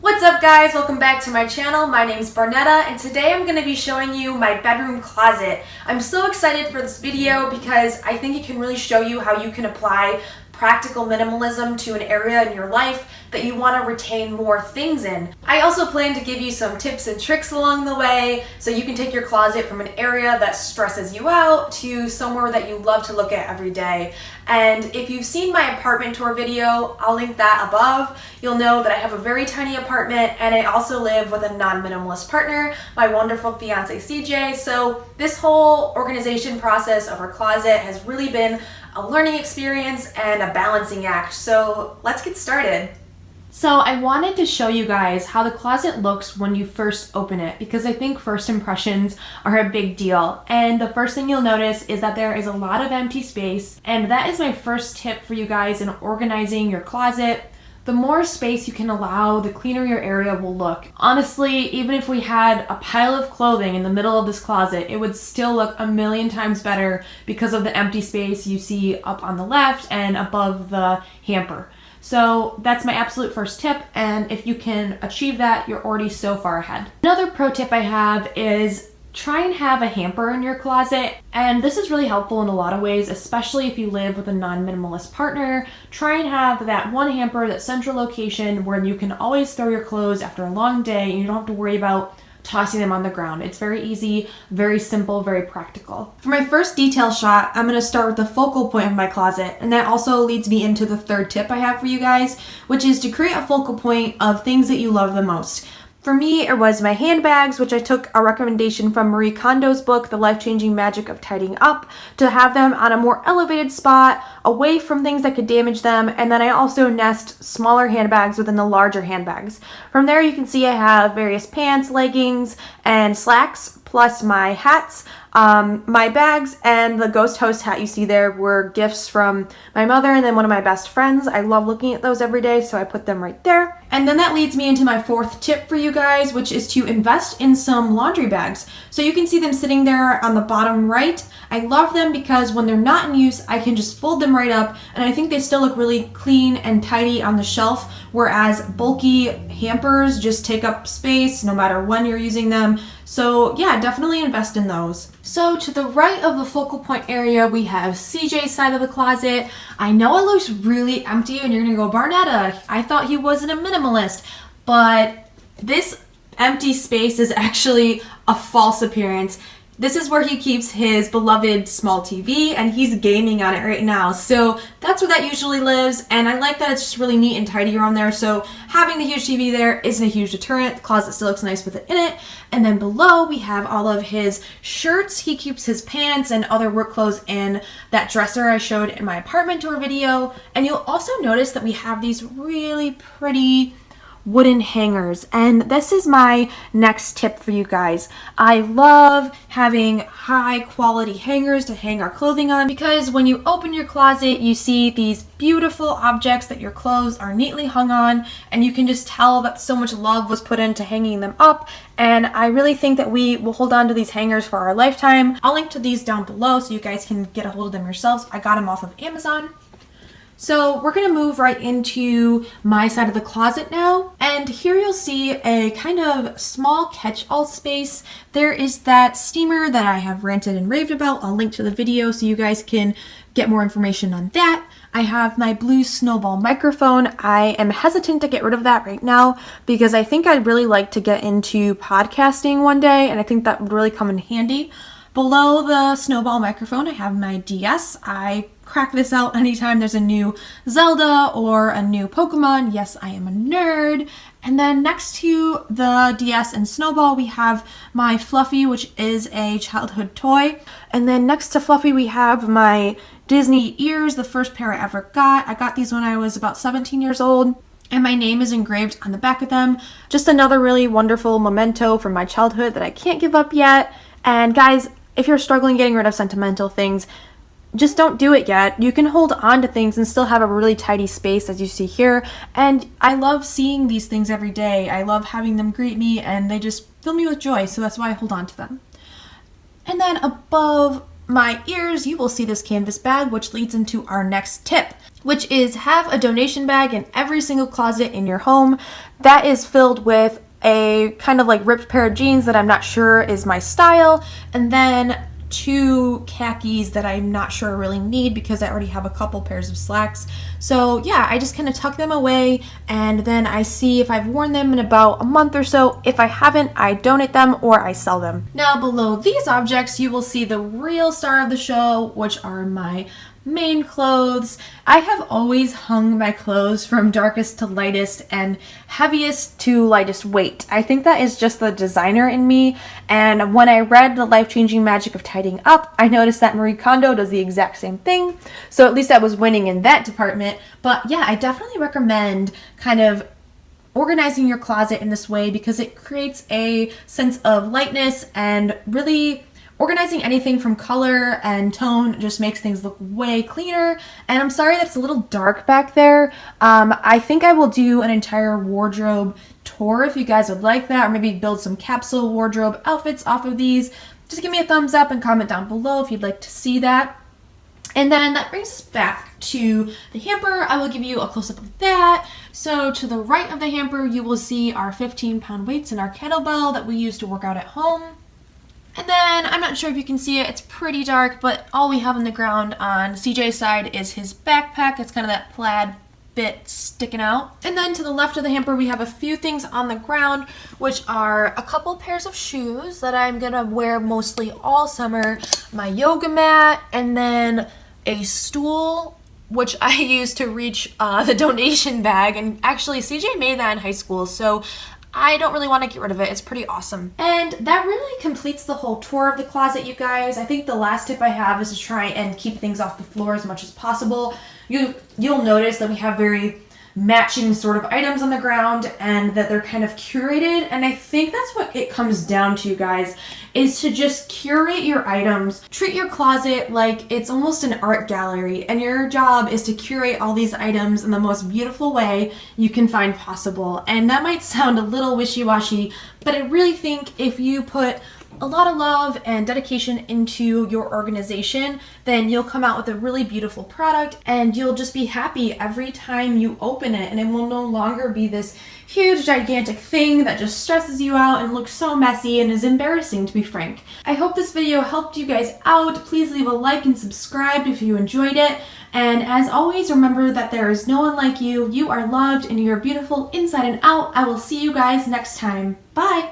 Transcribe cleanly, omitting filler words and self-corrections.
What's up guys, welcome back to my channel. My name's Barnetta and today I'm going to be showing you my bedroom closet. I'm so excited for this video because I think it can really show you how you can apply practical minimalism to an area in your life that you want to retain more things in. I also plan to give you some tips and tricks along the way so you can take your closet from an area that stresses you out to somewhere that you love to look at every day. And if you've seen my apartment tour video, I'll link that above. You'll know that I have a very tiny apartment and I also live with a non-minimalist partner, my wonderful fiance CJ. So this whole organization process of our closet has really been a learning experience and a balancing act. So let's get started. So I wanted to show you guys how the closet looks when you first open it because I think first impressions are a big deal. And the first thing you'll notice is that there is a lot of empty space, and that is my first tip for you guys in organizing your closet. The more space you can allow, the cleaner your area will look. Honestly, even if we had a pile of clothing in the middle of this closet, it would still look a million times better because of the empty space you see up on the left and above the hamper. So that's my absolute first tip, and if you can achieve that, you're already so far ahead. Another pro tip I have is try and have a hamper in your closet, and this is really helpful in a lot of ways, especially if you live with a non-minimalist partner. Try and have that one hamper, that central location where you can always throw your clothes after a long day and you don't have to worry about tossing them on the ground. It's very easy, very simple, very practical. For my first detail shot, I'm going to start with the focal point of my closet, and that also leads me into the third tip I have for you guys, which is to create a focal point of things that you love the most. For me, it was my handbags, which I took a recommendation from Marie Kondo's book, The Life-Changing Magic of Tidying Up, to have them on a more elevated spot, away from things that could damage them, and then I also nest smaller handbags within the larger handbags. From there, you can see I have various pants, leggings, and slacks, plus my hats. My bags and the ghost host hat you see there were gifts from my mother and then one of my best friends. I love looking at those every day, so I put them right there. And then that leads me into my fourth tip for you guys, which is to invest in some laundry bags. So you can see them sitting there on the bottom right. I love them because when they're not in use, I can just fold them right up, and I think they still look really clean and tidy on the shelf, whereas bulky hampers just take up space no matter when you're using them. So yeah, definitely invest in those. So to the right of the focal point area, we have CJ's side of the closet. I know it looks really empty and you're gonna go, Barnetta, I thought he wasn't a minimalist, but this empty space is actually a false appearance. This is where he keeps his beloved small TV, and he's gaming on it right now. So that's where that usually lives, and I like that it's just really neat and tidy around there. So having the huge TV there isn't a huge deterrent. The closet still looks nice with it in it. And then below we have all of his shirts. He keeps his pants and other work clothes in that dresser I showed in my apartment tour video. And you'll also notice that we have these really pretty wooden hangers, and this is my next tip for you guys. I love having high quality hangers to hang our clothing on because when you open your closet, you see these beautiful objects that your clothes are neatly hung on, and you can just tell that so much love was put into hanging them up. And I really think that we will hold on to these hangers for our lifetime. I'll link to these down below so you guys can get a hold of them yourselves. I got them off of Amazon. So we're going to move right into my side of the closet now, and here you'll see a kind of small catch-all space. There is that steamer that I have ranted and raved about. I'll link to the video so you guys can get more information on that. I have my blue Snowball microphone. I am hesitant to get rid of that right now because I think I'd really like to get into podcasting one day, and I think that would really come in handy. Below the Snowball microphone, I have my DS. I crack this out anytime there's a new Zelda or a new Pokemon. Yes, I am a nerd. And then next to the DS and Snowball, we have my Fluffy, which is a childhood toy. And then next to Fluffy, we have my Disney ears, the first pair I ever got. I got these when I was about 17 years old, and my name is engraved on the back of them. Just another really wonderful memento from my childhood that I can't give up yet. And guys, if you're struggling getting rid of sentimental things, just don't do it yet. You can hold on to things and still have a really tidy space, as you see here. And I love seeing these things every day. I love having them greet me, and they just fill me with joy, so that's why I hold on to them. And then above my ears, you will see this canvas bag, which leads into our next tip. which is have a donation bag in every single closet in your home that is filled with a kind of like ripped pair of jeans that I'm not sure is my style, and then 2 khakis that I'm not sure I really need because I already have a couple pairs of slacks. So yeah, I just kind of tuck them away, and then I see if I've worn them in about a month or so. If I haven't, I donate them or I sell them. Now below these objects, you will see the real star of the show, which are my main clothes. I have always hung my clothes from darkest to lightest and heaviest to lightest weight. I think that is just the designer in me, and when I read The Life-Changing Magic of Tidying Up, I noticed that Marie Kondo does the exact same thing, so at least I was winning in that department. But yeah, I definitely recommend kind of organizing your closet in this way because it creates a sense of lightness, and really organizing anything from color and tone just makes things look way cleaner. And I'm sorry that it's a little dark back there. I think I will do an entire wardrobe tour if you guys would like that, or maybe build some capsule wardrobe outfits off of these. Just give me a thumbs up and comment down below if you'd like to see that. And then that brings us back to the hamper. I will give you a close-up of that. So to the right of the hamper, you will see our 15-pound weights and our kettlebell that we use to work out at home. And then, I'm not sure if you can see it, it's pretty dark, but all we have on the ground on CJ's side is his backpack. It's kind of that plaid bit sticking out. And then to the left of the hamper, we have a few things on the ground, which are a couple pairs of shoes that I'm gonna wear mostly all summer, my yoga mat, and then a stool, which I use to reach the donation bag. And actually, CJ made that in high school, so I don't really want to get rid of it. It's pretty awesome. And that really completes the whole tour of the closet, you guys. I think the last tip I have is to try and keep things off the floor as much as possible. You'll notice that we have very matching sort of items on the ground, and that they're kind of curated. And I think that's what it comes down to, guys, is to just curate your items. Treat your closet like it's almost an art gallery, and your job is to curate all these items in the most beautiful way you can find possible. And that might sound a little wishy-washy, but I really think if you put a lot of love and dedication into your organization, then you'll come out with a really beautiful product, and you'll just be happy every time you open it, and it will no longer be this huge gigantic thing that just stresses you out and looks so messy and is embarrassing, to be frank. I hope this video helped you guys out. Please leave a like and subscribe if you enjoyed it. And as always, remember that there is no one like you. You are loved and you're beautiful inside and out. I will see you guys next time. Bye!